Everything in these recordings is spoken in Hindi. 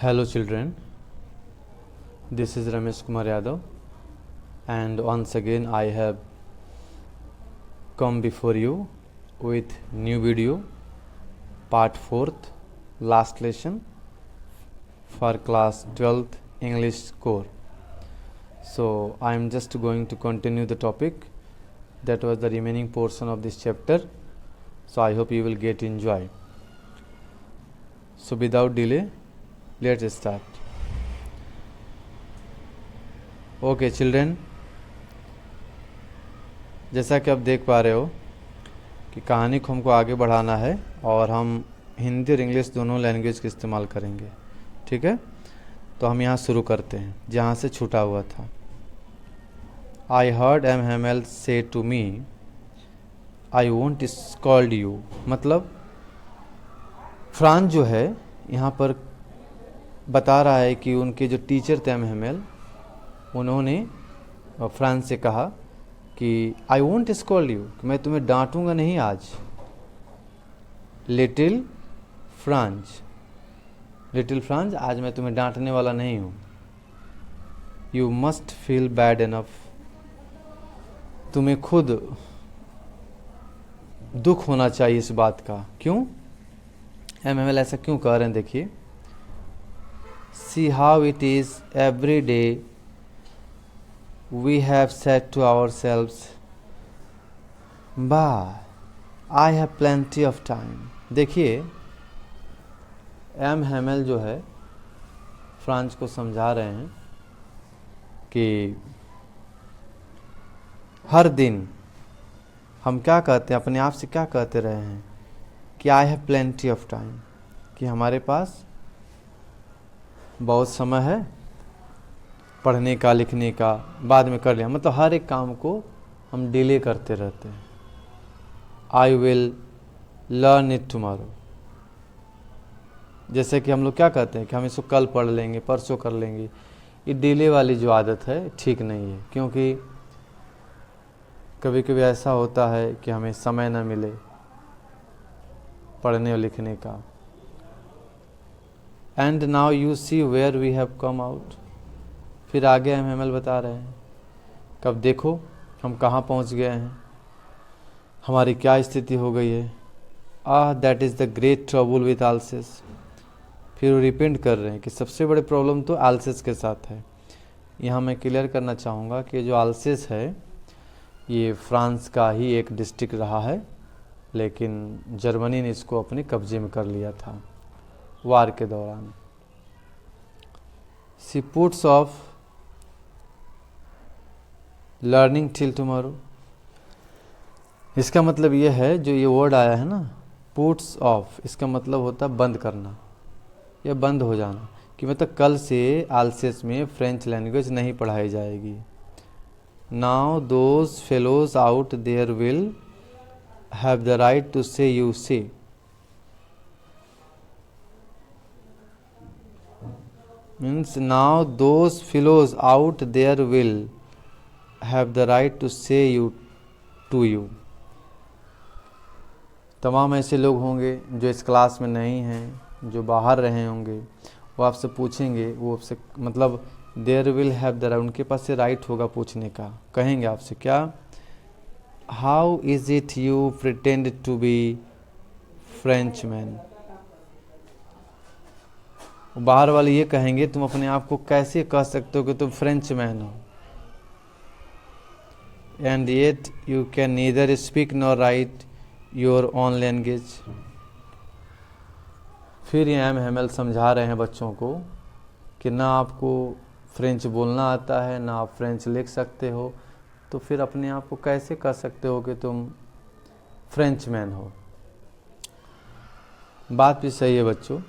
Hello children, this is Ramesh Kumar Yadav and once again I have come before you with new video, part 4th, last lesson for class 12th English core. So I am just going to continue the topic that was the remaining portion of this chapter. So I hope you will get enjoy. So without delay, let's start. Okay children, जैसा कि आप देख पा रहे हो कि कहानी को हमको आगे बढ़ाना है और हम हिंदी और इंग्लिश दोनों लैंग्वेज का इस्तेमाल करेंगे। ठीक है, तो हम यहाँ शुरू करते हैं जहाँ से छूटा हुआ था। I heard M Hamel say to me I won't scold you. मतलब फ्रांस जो है यहाँ पर बता रहा है कि उनके जो टीचर थे एम हेमल, उन्होंने फ्रांस से कहा कि आई वोंट स्कॉल्ड यू, मैं तुम्हें डांटूंगा नहीं आज। लिटिल फ्रांस, लिटिल फ्रांस, आज मैं तुम्हें डांटने वाला नहीं हूँ। You must feel bad enough, तुम्हें खुद दुख होना चाहिए इस बात का। क्यों एम एम एल ऐसा क्यों कह रहे हैं? देखिए, see how it is every day we have said to ourselves, but I have plenty of time. देखिए, एम हेमल जो है फ्रांस को समझा रहे हैं कि हर दिन हम क्या कहते हैं, अपने आप से क्या कहते रहे हैं कि I have plenty of time, कि हमारे पास बहुत समय है पढ़ने का, लिखने का, बाद में कर लिया। मतलब हर एक काम को हम डिले करते रहते हैं। I will learn it tomorrow, जैसे कि हम लोग क्या कहते हैं कि हम इसको कल पढ़ लेंगे, परसों कर लेंगे। ये डिले वाली जो आदत है ठीक नहीं है, क्योंकि कभी कभी ऐसा होता है कि हमें समय ना मिले पढ़ने और लिखने का। And now you see where we have come out. फिर आगे हम हेमल बता रहे हैं, कब देखो हम कहाँ पहुँच गए हैं, हमारी क्या स्थिति हो गई है। That is the great trouble with Alsace. फिर वो रिपेंड कर रहे हैं कि सबसे बड़े प्रॉब्लम तो आल्सेस के साथ है। यहाँ मैं क्लियर करना चाहूँगा कि जो आल्सेस है ये फ्रांस का ही एक डिस्ट्रिक्ट रहा है, लेकिन जर्मनी ने इसको अपने कब्जे में कर लिया था वार के दौरान। See puts off learning till tomorrow. इसका मतलब ये है, जो ये वर्ड आया है ना पुट्स ऑफ, इसका मतलब होता है बंद करना या बंद हो जाना, कि मतलब कल से आल्सेस में फ्रेंच लैंग्वेज नहीं पढ़ाई जाएगी। Now those fellows out there will have the right to say you say. Means now those fellows out there will have the right to say you to you। तमाम ऐसे लोग होंगे जो इस क्लास में नहीं हैं, जो बाहर रहे होंगे, वो आपसे पूछेंगे, वो आपसे मतलब there will have the right, उनके पास से राइट होगा पूछने का। कहेंगे आपसे क्या, how is it you pretend to be Frenchman. बाहर वाले ये कहेंगे, तुम अपने आप को कैसे कह सकते हो कि तुम फ्रेंच मैन हो, and yet you can neither speak nor write your own language। फिर ये एम हेमल समझा रहे हैं बच्चों को कि ना आपको फ्रेंच बोलना आता है, ना आप फ्रेंच लिख सकते हो, तो फिर अपने आप को कैसे कह सकते हो कि तुम फ्रेंच मैन हो। बात भी सही है बच्चों।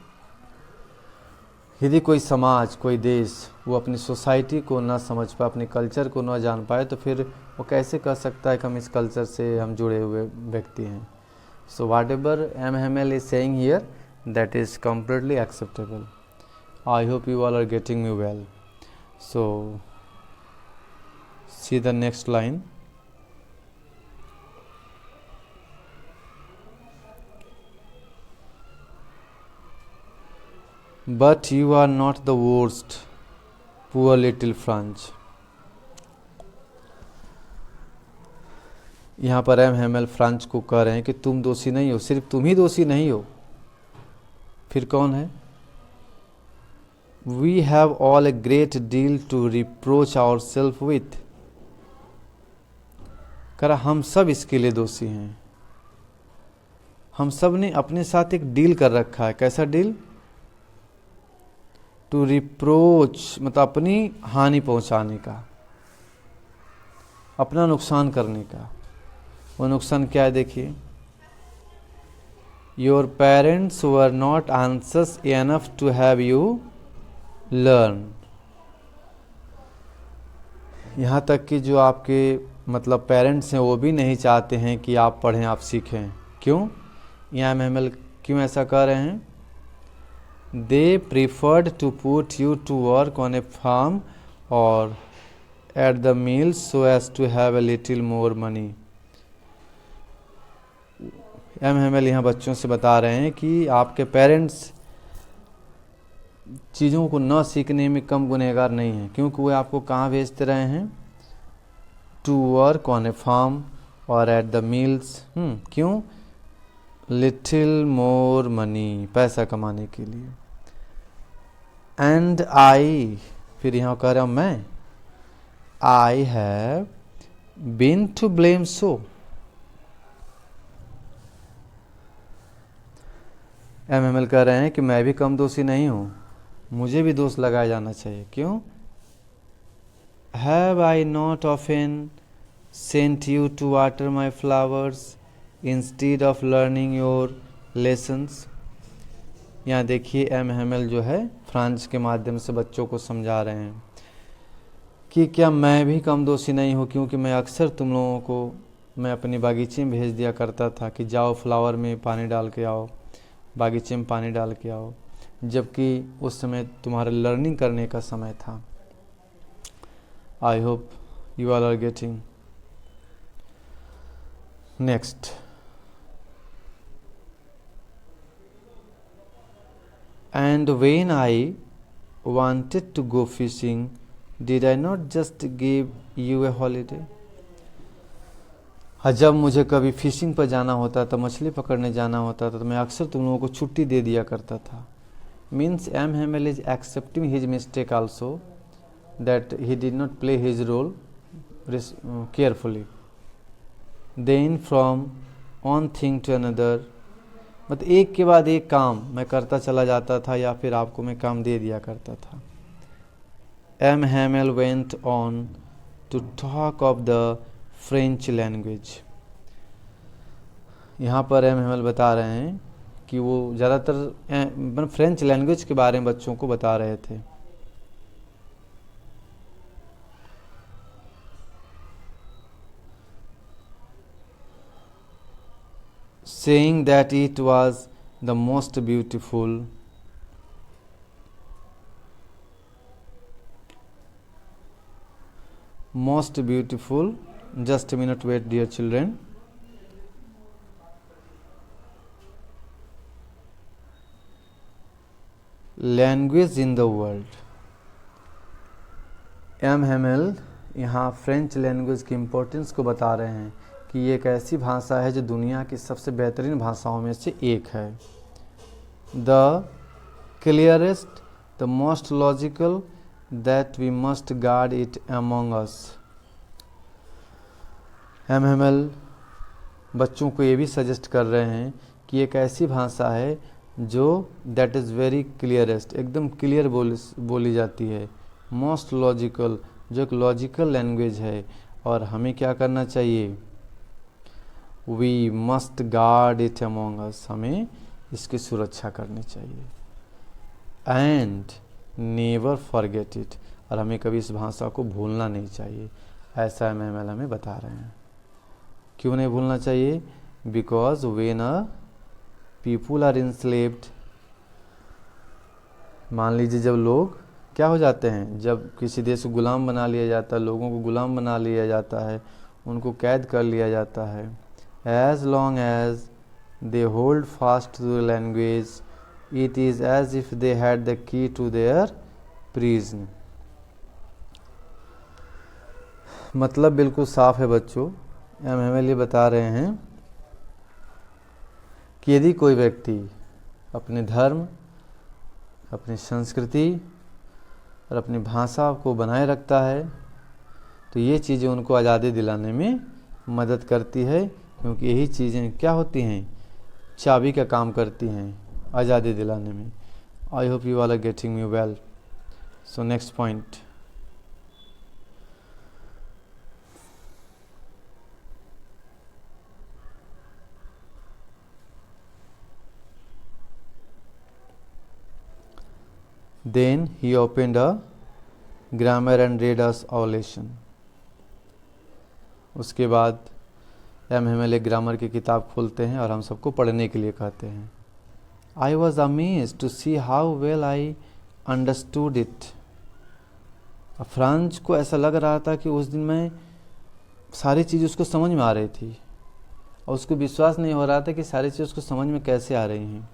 यदि कोई समाज, कोई देश वो अपनी सोसाइटी को ना समझ पाए, अपने कल्चर को ना जान पाए, तो फिर वो कैसे कह सकता है कि हम इस कल्चर से हम जुड़े हुए व्यक्ति हैं। So whatever M Hamel is saying here, that is completely acceptable. I hope you all are getting me well. So see the next line. But you are not the worst, poor little Franz. यहाँ पर एम हेमल फ्रांच को कह रहे हैं कि तुम दोषी नहीं हो, सिर्फ तुम ही दोषी नहीं हो, फिर कौन है? We have all a great deal to reproach our self with. करा हम सब इसके लिए दोषी हैं। हम सब ने अपने साथ एक डील कर रखा है। कैसा डील? टू रिप्रोच मतलब अपनी हानि पहुंचाने का, अपना नुकसान करने का। वो नुकसान क्या है देखिए, your parents were not anxious enough to have you learn. यहाँ तक कि जो आपके मतलब पेरेंट्स हैं वो भी नहीं चाहते हैं कि आप पढ़ें, आप सीखें। क्यों? यहाँ एम क्यों ऐसा कह रहे हैं? They preferred to put you to work on a farm और at the mills so as to have a little more money. M यहाँ बच्चों से बता रहे हैं कि आपके पेरेंट्स चीज़ों को न सीखने में कम गुनहगार नहीं हैं, क्योंकि वे आपको कहाँ भेजते रहे हैं? To work on a farm और एट द मिल्स। क्यों? लिटिल मोर मनी, पैसा कमाने के लिए। एंड आई, फिर यहाँ कह रहा हूँ मैं, I have been to blame so. M कह रहे हैं कि मैं भी कम दोषी नहीं हूँ, मुझे भी दोष लगाया जाना चाहिए। क्यों? Have I not often sent you to water my flowers instead of learning your lessons. यहाँ देखिए एम हेमल जो है फ्रांस के माध्यम से बच्चों को समझा रहे हैं कि क्या मैं भी कम दोषी नहीं हूँ, क्योंकि मैं अक्सर तुम लोगों को मैं अपनी बागीचे में भेज दिया करता था कि जाओ फ्लावर में पानी डाल के आओ, बागीचे में पानी डाल के आओ, जबकि उस समय तुम्हारे लर्निंग करने का समय था। I hope you all are getting. Next, and when I wanted to go fishing, did I not just give you a holiday? जब मुझे कभी फिशिंग पर जाना होता था, मछली पकड़ने जाना होता था, तो मैं अक्सर तुम लोगों को छुट्टी दे दिया करता था। Means M Hamel is accepting his mistake also, that he did not play his role carefully. Then from one thing to another, मतलब एक के बाद एक काम मैं करता चला जाता था, या फिर आपको मैं काम दे दिया करता था। M Hamel went on to talk of the French language. यहाँ पर एम हेमल बता रहे हैं कि वो ज़्यादातर फ्रेंच लैंग्वेज के बारे में बच्चों को बता रहे थे। saying that it was the most beautiful, just a minute wait dear children, language in the world। M Hamel यहाँ फ्रेंच लैंग्वेज की इम्पोर्टेंस को बता रहे हैं कि ये एक ऐसी भाषा है जो दुनिया की सबसे बेहतरीन भाषाओं में से एक है। The clearest, the most logical, that we must guard it among us. M Hamel बच्चों को ये भी सजेस्ट कर रहे हैं कि एक ऐसी भाषा है जो दैट इज़ वेरी क्लियरेस्ट, एकदम क्लियर बोली जाती है। मोस्ट लॉजिकल, जो एक लॉजिकल लैंग्वेज है, और हमें क्या करना चाहिए? We must guard it among us, हमें इसकी सुरक्षा करनी चाहिए। एंड नेवर फॉरगेट इट, और हमें कभी इस भाषा को भूलना नहीं चाहिए। ऐसा एम एम एल हमें बता रहे हैं। क्यों नहीं भूलना चाहिए? Because when a people are enslaved, मान लीजिए जब लोग क्या हो जाते हैं, जब किसी देश को गुलाम बना लिया जाता है, लोगों को गुलाम बना लिया जाता है, उनको कैद कर लिया जाता है, as long as they hold fast to the language It is as if they had the key to their prison. मतलब बिल्कुल साफ है बच्चों। हमें ये बता रहे हैं कि यदि कोई व्यक्ति अपने धर्म, अपनी संस्कृति और अपनी भाषा को बनाए रखता है तो ये चीज़ें उनको आज़ादी दिलाने में मदद करती है, क्योंकि यही चीज़ें क्या होती हैं, चाबी का काम करती हैं आज़ादी दिलाने में। I hope you all are getting me well. So next point, Then he opened a grammar and read us all lesson. उसके बाद MML एक ग्रामर की किताब खोलते हैं और हम सबको पढ़ने के लिए कहते हैं। I was amazed to see how well I understood it. Franz को ऐसा लग रहा था कि उस दिन मैं सारी चीज़ उसको समझ में आ रही थी और उसको विश्वास नहीं हो रहा था कि सारी चीज़ उसको समझ में कैसे आ रही हैं।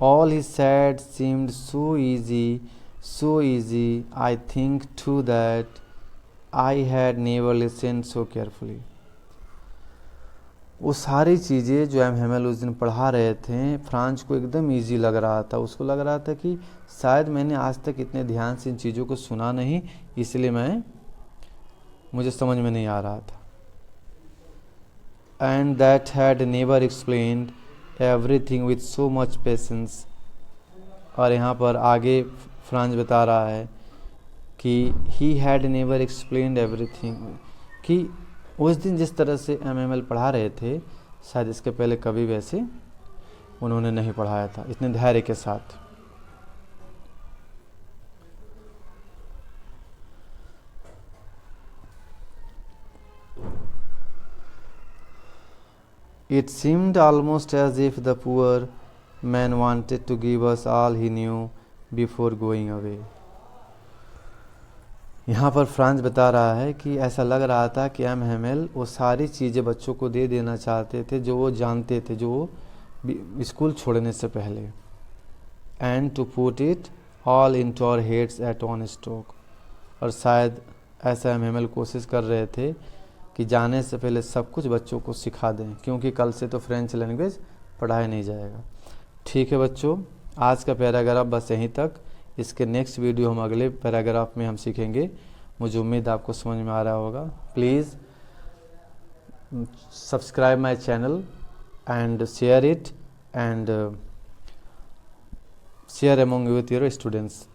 All he said seemed so easy, I think too that I had never listened so carefully. वो सारी चीज़ें जो MML उस दिन पढ़ा रहे थे फ्रांच को एकदम इजी लग रहा था। उसको लग रहा था कि शायद मैंने आज तक इतने ध्यान से इन चीज़ों को सुना नहीं, इसलिए मुझे समझ में नहीं आ रहा था। And that had never explained everything with so much patience. और यहाँ पर आगे फ्रांज बता रहा है कि he had never explained everything, कि उस दिन जिस तरह से MML पढ़ा रहे थे शायद इसके पहले कभी वैसे उन्होंने नहीं पढ़ाया था इतने धैर्य के साथ। It seemed almost as if the poor man wanted to give us all he knew before going away. यहाँ पर फ्रांस बता रहा है कि ऐसा लग रहा था कि MML वो सारी चीज़ें बच्चों को दे देना चाहते थे जो वो जानते थे, जो वो स्कूल छोड़ने से पहले। And to put it all into our heads at one stroke. और शायद ऐसा MML कोशिश कर रहे थे कि जाने से पहले सब कुछ बच्चों को सिखा दें, क्योंकि कल से तो फ्रेंच लैंग्वेज पढ़ाया नहीं जाएगा। ठीक है बच्चों, आज का पैराग्राफ बस यहीं तक। इसके नेक्स्ट वीडियो हम अगले पैराग्राफ में हम सीखेंगे। मुझे उम्मीद आपको समझ में आ रहा होगा। Please subscribe my channel and share it and share among with your students.